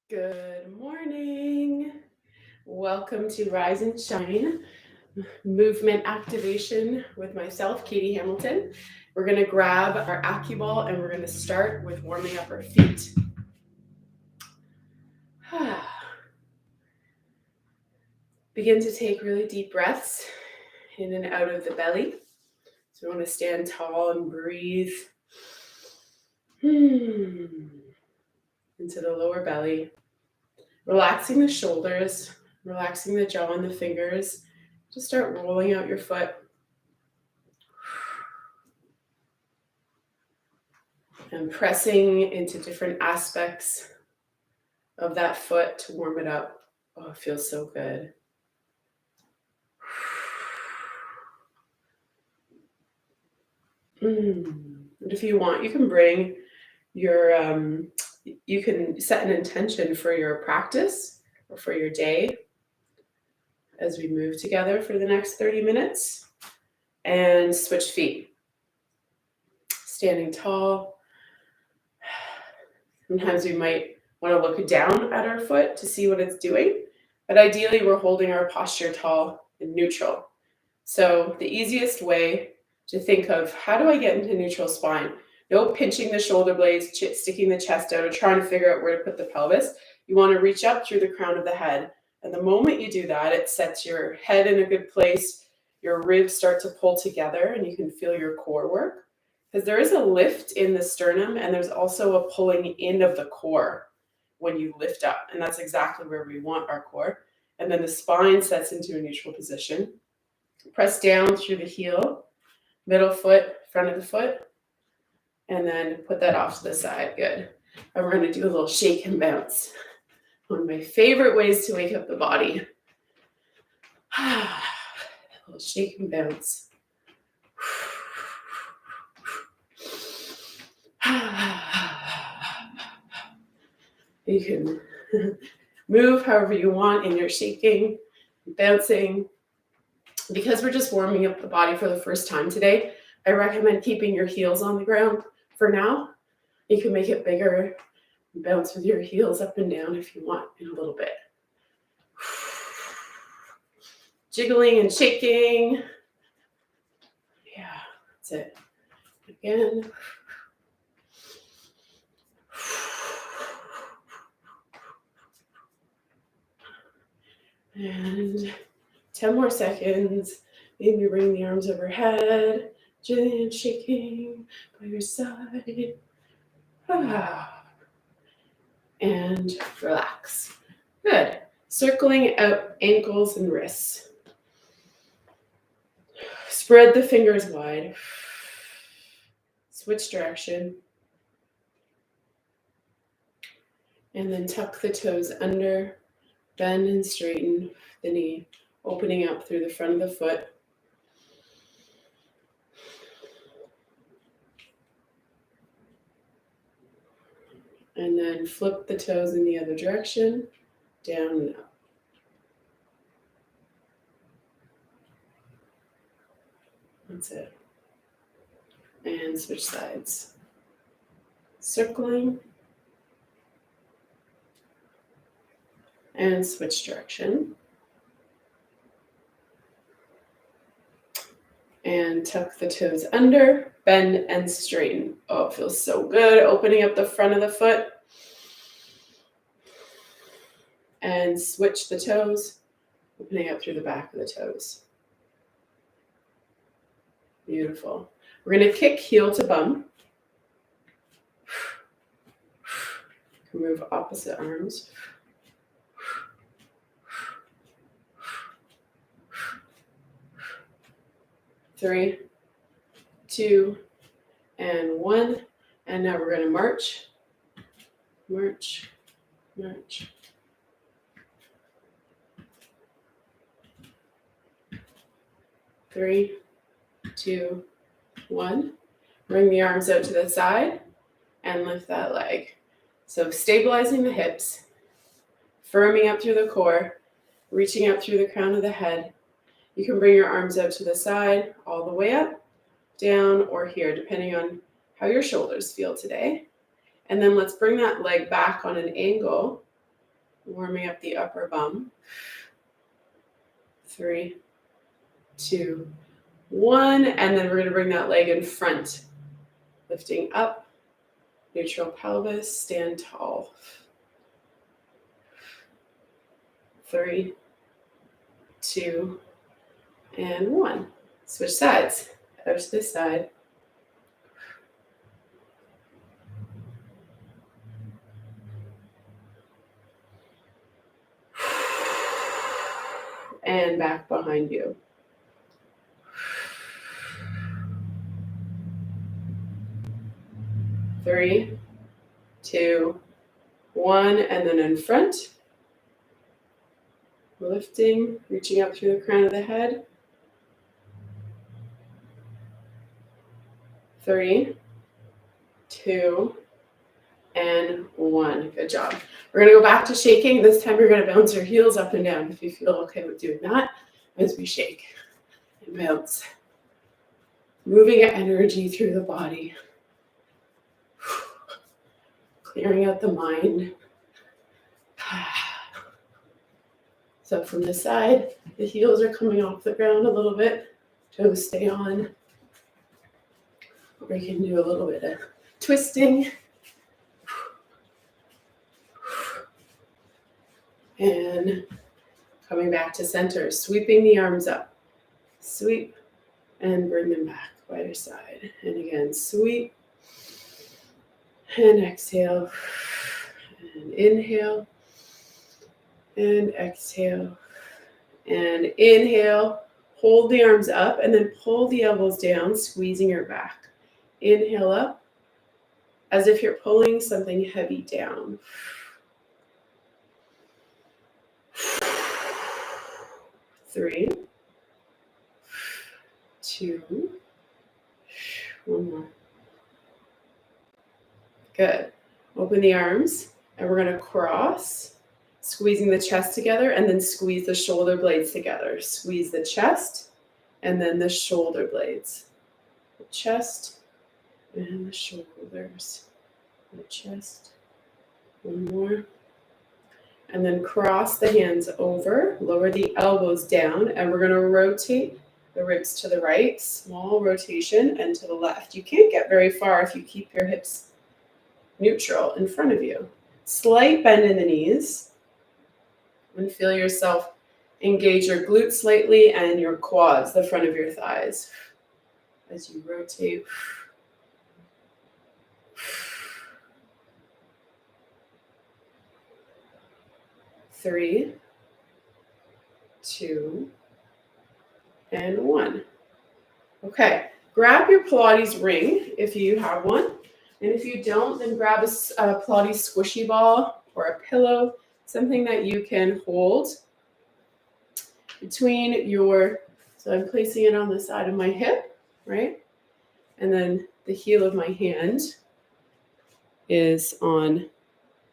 Good morning. Welcome to Rise and Shine Movement Activation with myself, Katie Hamilton. We're going to grab our AccuBall and we're going to start with warming up our feet. Begin to take really deep breaths in and out of the belly. So we want to stand tall and breathe into the lower belly. Relaxing the shoulders, relaxing the jaw and the fingers. Just start rolling out your foot. And pressing into different aspects of that foot to warm it up. Oh, it feels so good. And if you want, you can bring your, you can set an intention for your practice or for your day as we move together for the next 30 minutes. And switch feet. Standing tall. Sometimes we might want to look down at our foot to see what it's doing, but ideally we're holding our posture tall and neutral. So the easiest way to think of how do I get into neutral spine? No pinching the shoulder blades, sticking the chest out, or trying to figure out where to put the pelvis. You want to reach up through the crown of the head. And the moment you do that, it sets your head in a good place. Your ribs start to pull together and you can feel your core work. Because there is a lift in the sternum and there's also a pulling in of the core when you lift up. And that's exactly where we want our core. And then the spine sets into a neutral position. Press down through the heel, middle foot, front of the foot, and then put that off to the side. Good. And we're going to do a little shake and bounce. One of my favorite ways to wake up the body. A little shake and bounce. You can move however you want in your shaking, bouncing. Because we're just warming up the body for the first time today, I recommend keeping your heels on the ground for now. You can make it bigger, bounce with your heels up and down if you want in a little bit. Jiggling and shaking. Yeah, that's it. Again. And 10 more seconds. Maybe bring the arms overhead. Jiggling and shaking by your side. And relax. Good. Circling out ankles and wrists. Spread the fingers wide. Switch direction. And then tuck the toes under. Bend and straighten the knee, opening up through the front of the foot. And then flip the toes in the other direction, down and up. That's it. And switch sides. Circling. And switch direction. And tuck the toes under, bend and straighten. Oh, it feels so good. Opening up the front of the foot. And switch the toes, opening up through the back of the toes. Beautiful. We're going to kick heel to bum. Move opposite arms. Three, two, and one. And now we're going to march. March, march. Three, two, one. Bring the arms out to the side and lift that leg. So stabilizing the hips, firming up through the core, reaching up through the crown of the head. You can bring your arms out to the side, all the way up, down, or here, depending on how your shoulders feel today. And then let's bring that leg back on an angle Warming up the upper bum. 3, 2, 1. And then we're going to bring that leg in front. Lifting up. Neutral pelvis. Stand tall. 3, 2, and 1. Switch sides. Out to this side. And back behind you. Three, 2, 1, and then in front. Lifting, reaching up through the crown of the head. 3, 2, and 1. Good job. We're going to go back to shaking. This time you're going to bounce your heels up and down. If you feel okay with doing that, as we shake and bounce. Moving energy through the body. Clearing out the mind. So from this side, the heels are coming off the ground a little bit. Toes stay on. We can do a little bit of twisting. And coming back to center, sweeping the arms up. Sweep and bring them back by your side. And again, sweep and exhale. And inhale. And exhale. And inhale. Hold the arms up and then pull the elbows down, squeezing your back. Inhale up as if you're pulling something heavy down. 3, 2, 1 more. Good. Open the arms and we're going to cross, squeezing the chest together and then squeeze the shoulder blades together. Squeeze the chest and then the shoulder blades. The chest and the shoulders. The chest. One more. And then cross the hands over, lower the elbows down, and we're going to rotate the ribs to the right, small rotation, and to the left. You can't get very far if you keep your hips neutral in front of you. Slight bend in the knees, and feel yourself engage your glutes slightly and your quads, the front of your thighs, as you rotate. 3, 2, and 1. Okay, grab your Pilates ring if you have one. And if you don't, then grab a Pilates squishy ball or a pillow, something that you can hold between your, so I'm placing it on the side of my hip, right? And then the heel of my hand is on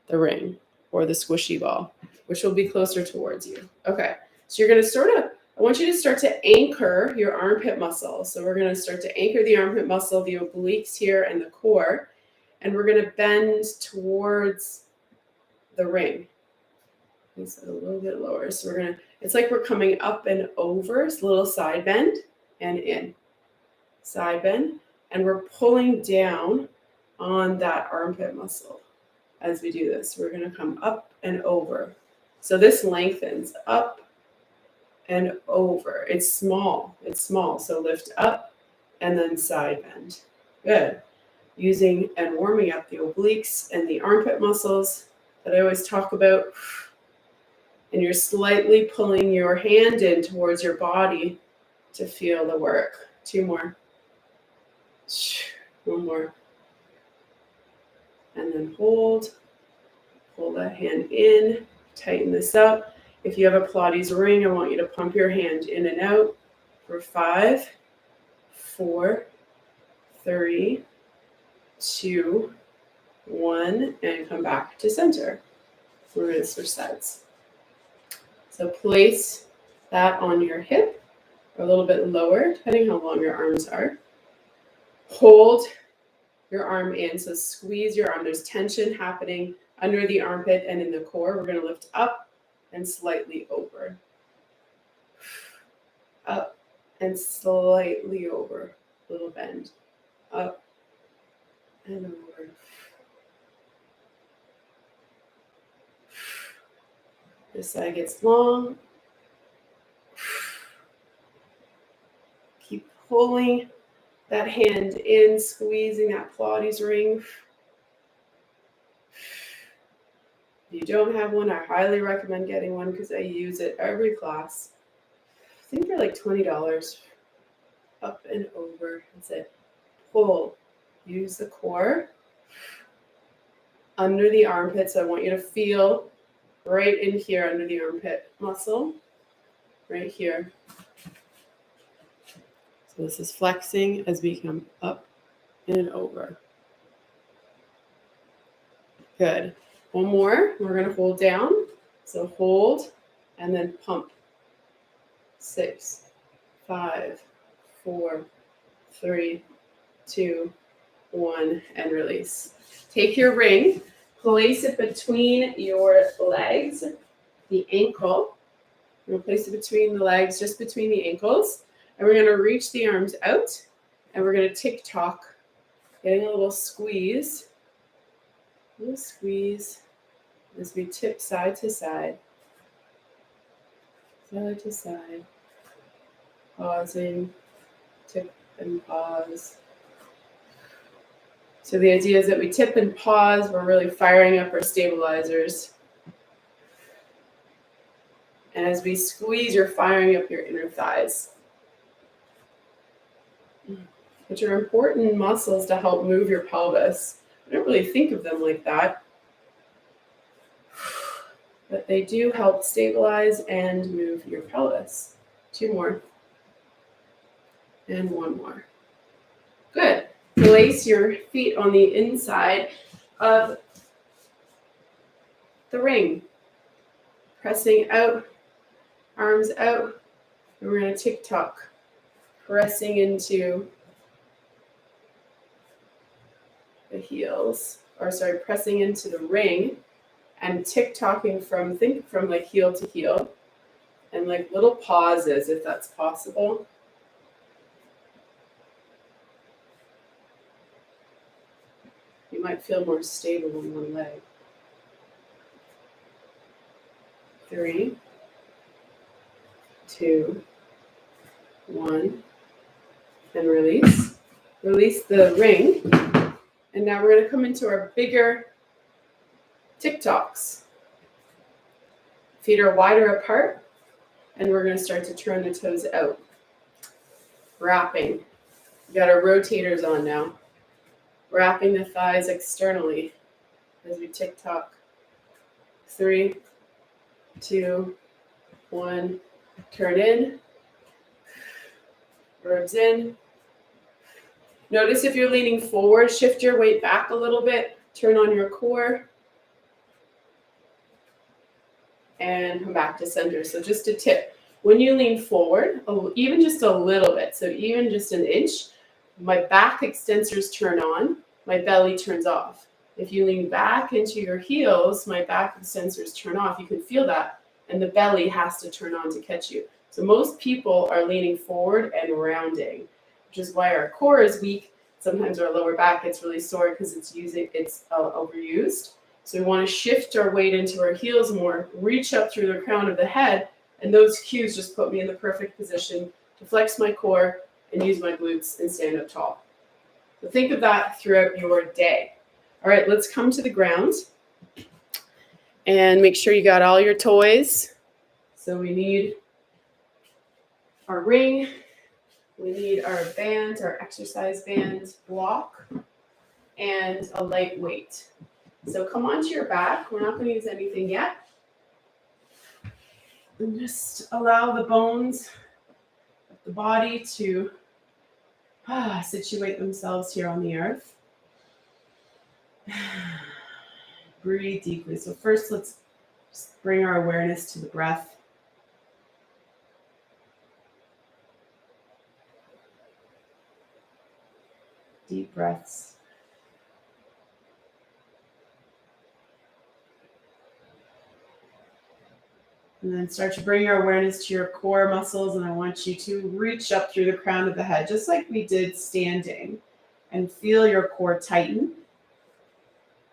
the ring or the squishy ball, which will be closer towards you. Okay, so you're going to I want you to start to anchor your armpit muscle. So we're going to start to anchor the armpit muscle, the obliques here and the core, and we're going to bend towards the ring. It's a little bit lower. So it's like we're coming up and over, it's a little side bend and in. Side bend, and we're pulling down on that armpit muscle as we do this. We're going to come up and over. So this lengthens up and over. It's small. So lift up and then side bend. Good. Using and warming up the obliques and the armpit muscles that I always talk about. And you're slightly pulling your hand in towards your body to feel the work. 2 more. 1 more. And then hold. Pull that hand in. Tighten this up. If you have a Pilates ring, I want you to pump your hand in and out for 5, 4, 3, 2, 1, and come back to center. We're going to switch sides. So place that on your hip, or a little bit lower, depending how long your arms are. Hold your arm in, so squeeze your arm. There's tension happening under the armpit and in the core. We're going to lift up and slightly over. Up and slightly over. Little bend. Up and over. This side gets long. Keep pulling that hand in, squeezing that Pilates ring. If you don't have one, I highly recommend getting one because I use it every class. I think they're like $20. Up and over. That's it. Pull. Use the core. Under the armpits. I want you to feel right in here under the armpit muscle. Right here. So this is flexing as we come up and over. Good. One more. We're going to hold down. So hold and then pump. 6, 5, 4, 3, 2, 1, and release. Take your ring, place it between your legs, the ankle. We're going to place it between the legs, just between the ankles. And we're going to reach the arms out, and we're going to tick-tock, getting a little squeeze. A little squeeze as we tip side to side. Side to side. Pausing, tip and pause. So the idea is that we tip and pause. We're really firing up our stabilizers. And as we squeeze, you're firing up your inner thighs, which are important muscles to help move your pelvis. I don't really think of them like that, but they do help stabilize and move your pelvis. 2 more. And 1 more. Good. Place your feet on the inside of the ring. Pressing out, arms out, and we're going to tick-tock. Pressing into the heels, pressing into the ring and tick-tocking from like heel to heel and like little pauses if that's possible. You might feel more stable in one leg. 3, 2, 1, and release. Release the ring. And now we're going to come into our bigger tick-tocks. Feet are wider apart, and we're going to start to turn the toes out. Wrapping. We got our rotators on now. Wrapping the thighs externally as we tick-tock. 3, 2, 1. Turn in. Ribs in. Notice if you're leaning forward, shift your weight back a little bit. Turn on your core. And come back to center. So just a tip. When you lean forward, even just a little bit, so even just an inch, my back extensors turn on, my belly turns off. If you lean back into your heels, my back extensors turn off. You can feel that. And the belly has to turn on to catch you. So most people are leaning forward and rounding, which is why our core is weak. Sometimes our lower back gets really sore because it's overused. So we want to shift our weight into our heels more, reach up through the crown of the head, and those cues just put me in the perfect position to flex my core and use my glutes and stand up tall. So think of that throughout your day. All right, let's come to the ground and make sure you got all your toys. So we need our ring, we need our band, our exercise band block, and a light weight. So come onto your back. We're not going to use anything yet. And just allow the bones of the body to situate themselves here on the earth. Breathe deeply. So first, let's just bring our awareness to the breath. Deep breaths. And then start to bring your awareness to your core muscles, and I want you to reach up through the crown of the head, just like we did standing, and feel your core tighten.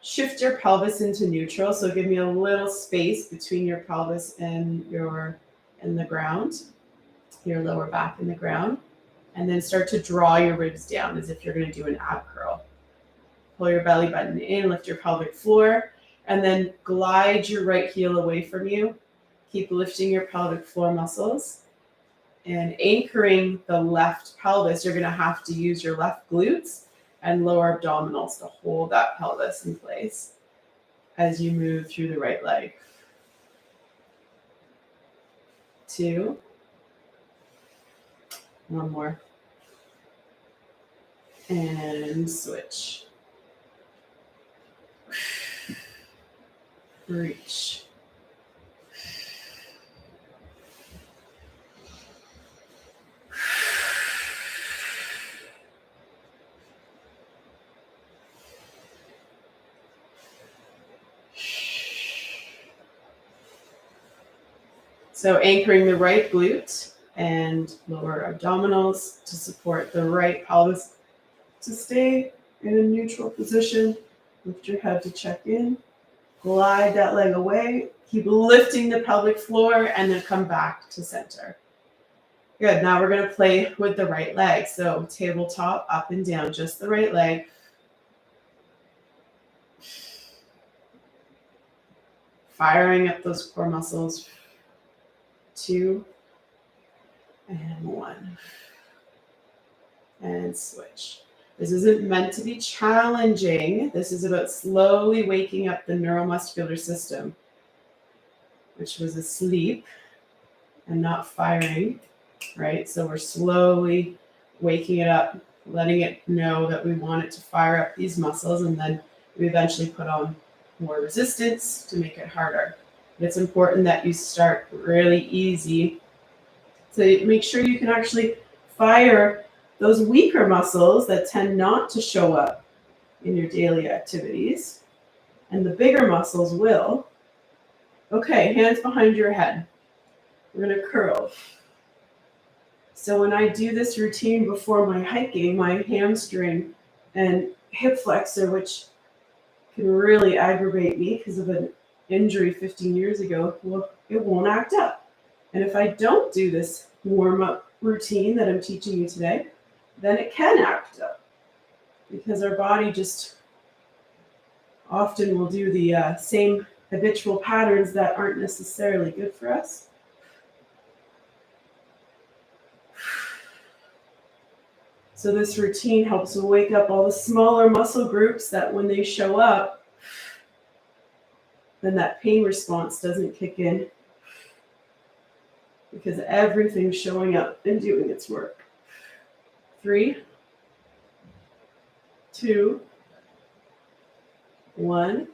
Shift your pelvis into neutral, so give me a little space between your pelvis and the ground, your lower back in the ground, and then start to draw your ribs down as if you're going to do an ab curl. Pull your belly button in, lift your pelvic floor, and then glide your right heel away from you. Keep lifting your pelvic floor muscles and anchoring the left pelvis. You're going to have to use your left glutes and lower abdominals to hold that pelvis in place as you move through the right leg. 2. One more. And switch. Reach. So anchoring the right glute and lower abdominals to support the right pelvis to stay in a neutral position. Lift your head to check in. Glide that leg away. Keep lifting the pelvic floor and then come back to center. Good. Now we're going to play with the right leg. So tabletop, up and down, just the right leg. Firing up those core muscles. 2 and 1. And switch. This isn't meant to be challenging. This is about slowly waking up the neuromuscular system, which was asleep and not firing, right? So we're slowly waking it up, letting it know that we want it to fire up these muscles, and then we eventually put on more resistance to make it harder. It's important that you start really easy. So make sure you can actually fire those weaker muscles that tend not to show up in your daily activities, and the bigger muscles will. Okay, hands behind your head. We're going to curl. So when I do this routine before my hiking, my hamstring and hip flexor, which can really aggravate me because of an injury 15 years ago, well, it won't act up. And if I don't do this warm-up routine that I'm teaching you today, then it can act up, because our body just often will do the same habitual patterns that aren't necessarily good for us. So this routine helps wake up all the smaller muscle groups that when they show up, then that pain response doesn't kick in, because everything's showing up and doing its work. 3, 2, 1.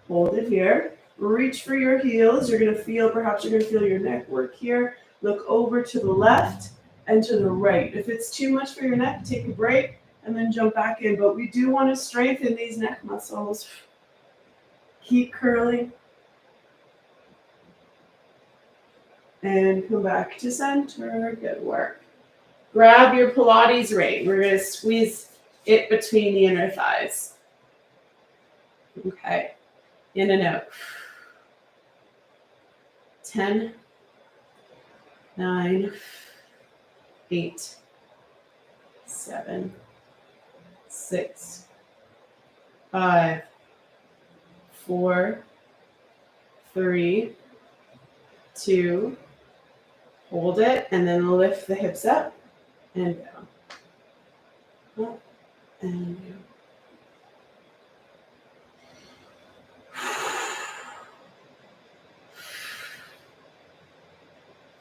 Hold it here. Reach for your heels. Perhaps you're going to feel your neck work here. Look over to the left and to the right. If it's too much for your neck, take a break and then jump back in. But we do want to strengthen these neck muscles. Keep curling. And come back to center. Good work. Grab your Pilates ring. We're going to squeeze it between the inner thighs. Okay. In and out. 10, 9, 8, 7, 6, 5, 4, 3, 2, hold it, and then lift the hips up and down. Up and down.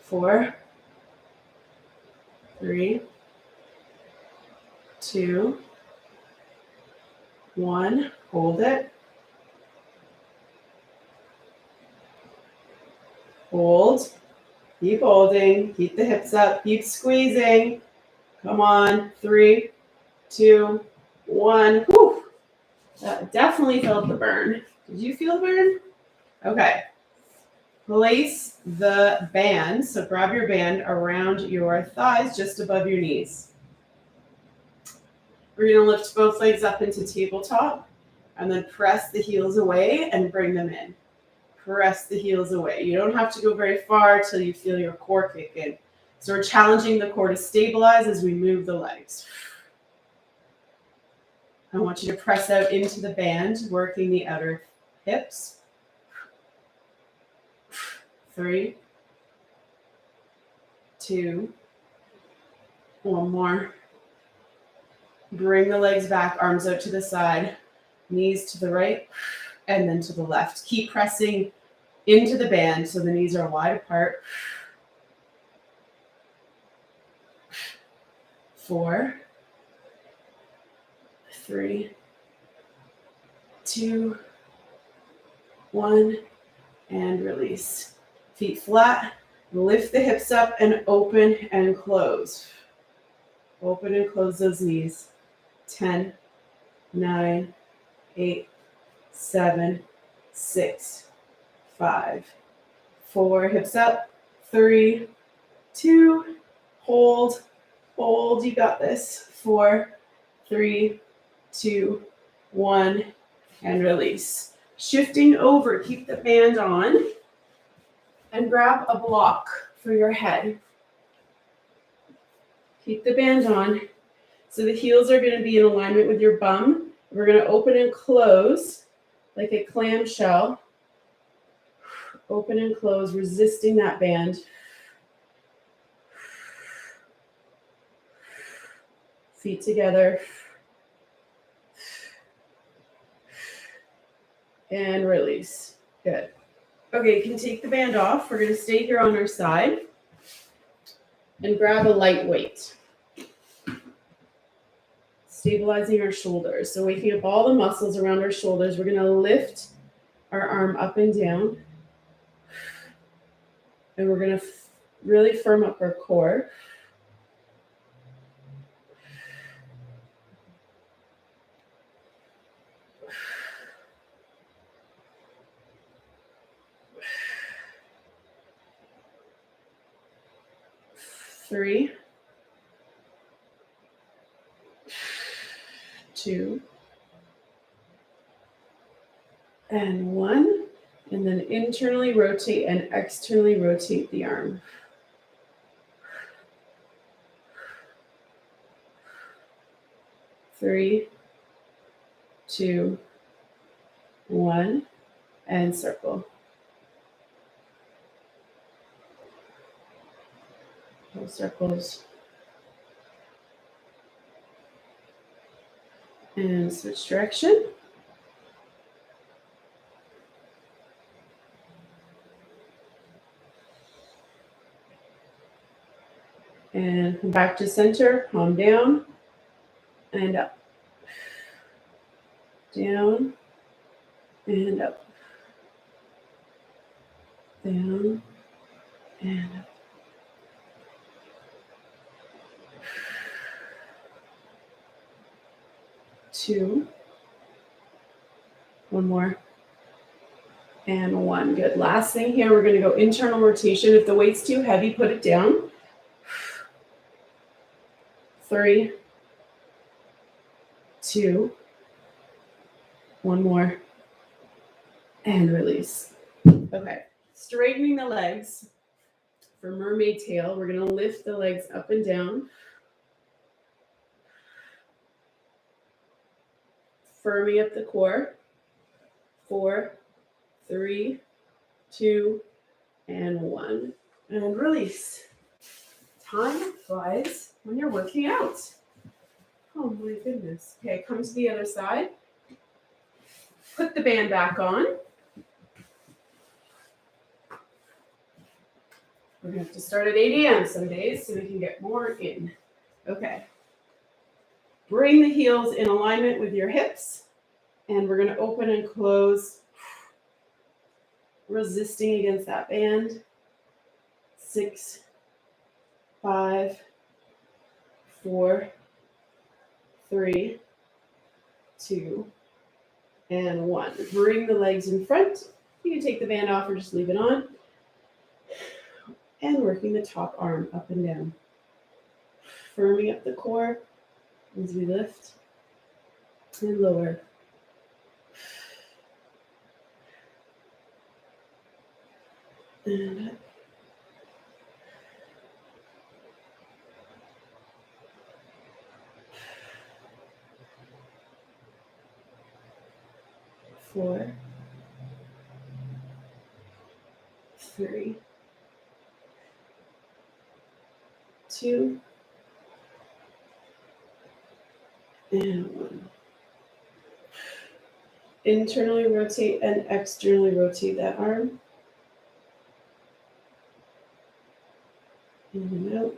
4, 3, 2, 1. Hold it. Hold. Keep holding. Keep the hips up. Keep squeezing. Come on. 3, 2, 1. Whew. That definitely felt the burn. Did you feel the burn? Okay. Place the band, so grab your band around your thighs just above your knees. We're going to lift both legs up into tabletop and then press the heels away and bring them in. Press the heels away. You don't have to go very far till you feel your core kick in. So we're challenging the core to stabilize as we move the legs. I want you to press out into the band, working the outer hips. 3, 2, one more. Bring the legs back, arms out to the side, knees to the right, and then to the left. Keep pressing into the band so the knees are wide apart. 4, 3, 2, 1, and release. Feet flat, lift the hips up and open and close. Open and close those knees. 10, 9, 8, 7, 6, 5, 4, hips up, 3, 2, hold, you got this. 4, 3, 2, 1, and release. Shifting over, keep the band on, and grab a block for your head. Keep the band on. So the heels are going to be in alignment with your bum. We're going to open and close like a clamshell. Open and close, resisting that band. Feet together. And release. Good. Okay, you can take the band off. We're going to stay here on our side and grab a light weight. Stabilizing our shoulders. So waking up all the muscles around our shoulders. We're going to lift our arm up and down. And we're going to really firm up our core. Three, 2, and 1. And then internally rotate and externally rotate the arm. 3, 2, 1, and circle. Full circles. And switch direction. And come back to center, palm down, and up. Down, and up. Down, and up. Two. One more. And 1. Good. Last thing here, we're going to go internal rotation. If the weight's too heavy, put it down. 3, 2, 1 more, and release. Okay, straightening the legs for Mermaid Tail. We're going to lift the legs up and down. Firming up the core. 4, 3, 2, and 1, and release. Time flies when you're working out. Oh my goodness. Okay, come to the other side. Put the band back on. We're going to have to start at 8 a.m. some days so we can get more in. Okay. Bring the heels in alignment with your hips. And we're going to open and close, resisting against that band. 6, 5, 4, 3, 2, and 1. Bring the legs in front. You can take the band off or just leave it on. and working the top arm up and down. Firming up the core as we lift and lower. And up. 4, 3, 2, and 1. Internally rotate and externally rotate that arm. In and out.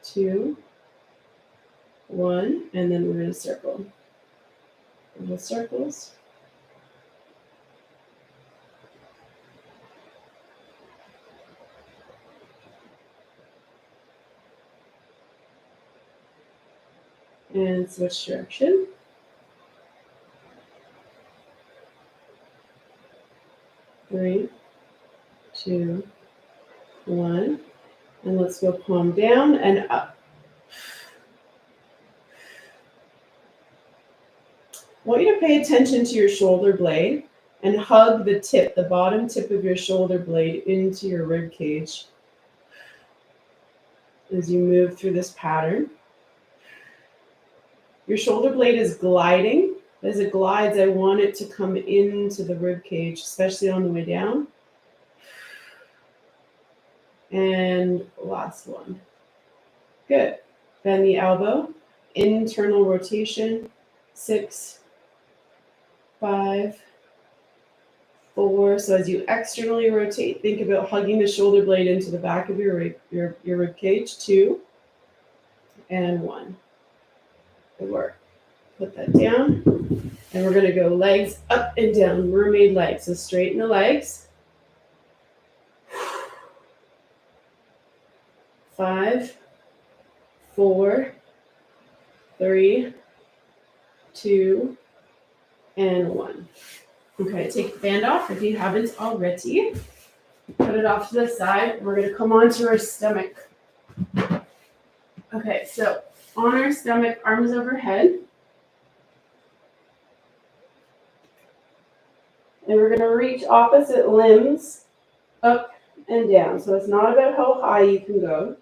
2, 1, and then we're going to circle. Little circles. And switch direction. Three, 2, 1. And let's go palm down and up. I want you to pay attention to your shoulder blade and hug the tip, the bottom tip of your shoulder blade into your rib cage as you move through this pattern. Your shoulder blade is gliding. As it glides, I want it to come into the rib cage, especially on the way down. And last one. Good. Bend the elbow. Internal rotation. 6, 5, 4. So as you externally rotate, think about hugging the shoulder blade into the back of your rib cage. 2 and 1. Good work. Put that down. And we're going to go legs up and down, mermaid legs. So straighten the legs. 5, 4, 3, 2, and 1. Okay, take the band off if you haven't already. Put it off to the side. We're going to come onto our stomach. Okay, so on our stomach, arms overhead. And we're going to reach opposite limbs up and down. So it's not about how high you can go.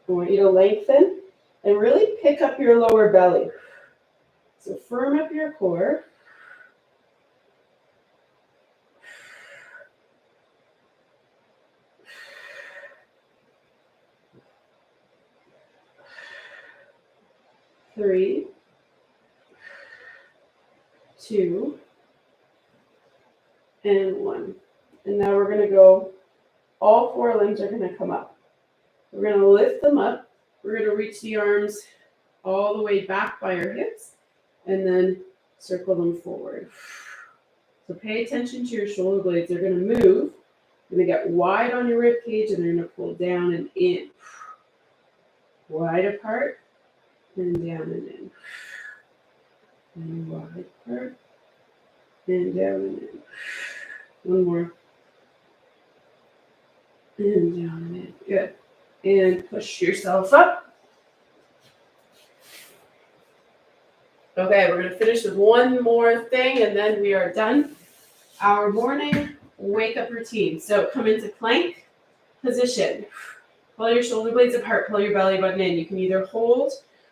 I want you to lengthen and really pick up your lower belly. So firm up your core. Three, 2, and 1. And now we're going to go, all 4 limbs are going to come up. We're going to lift them up. We're going to reach the arms all the way back by our hips and then circle them forward. So pay attention to your shoulder blades. They're going to move. They're going to get wide on your rib cage and they're going to pull down and in. Wide apart and down and in. And wide apart and down and in. One more. And down and in. Good. And push yourself up. Okay, we're going to finish with one more thing and then we are done. Our morning wake up routine. So come into plank position. Pull your shoulder blades apart, pull your belly button in. You can either hold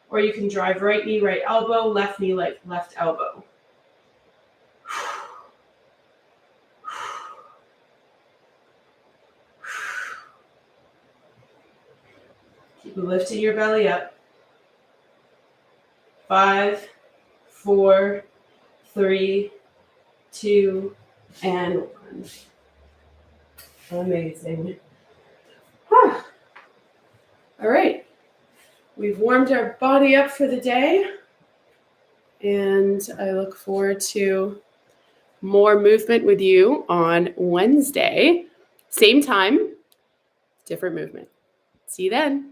or you can drive right knee, right elbow, left knee, left elbow. Keep lifting your belly up. 5, 4, 3, 2, and 1. Amazing. All right. We've warmed our body up for the day. And I look forward to more movement with you on Wednesday. Same time, different movement. See you then.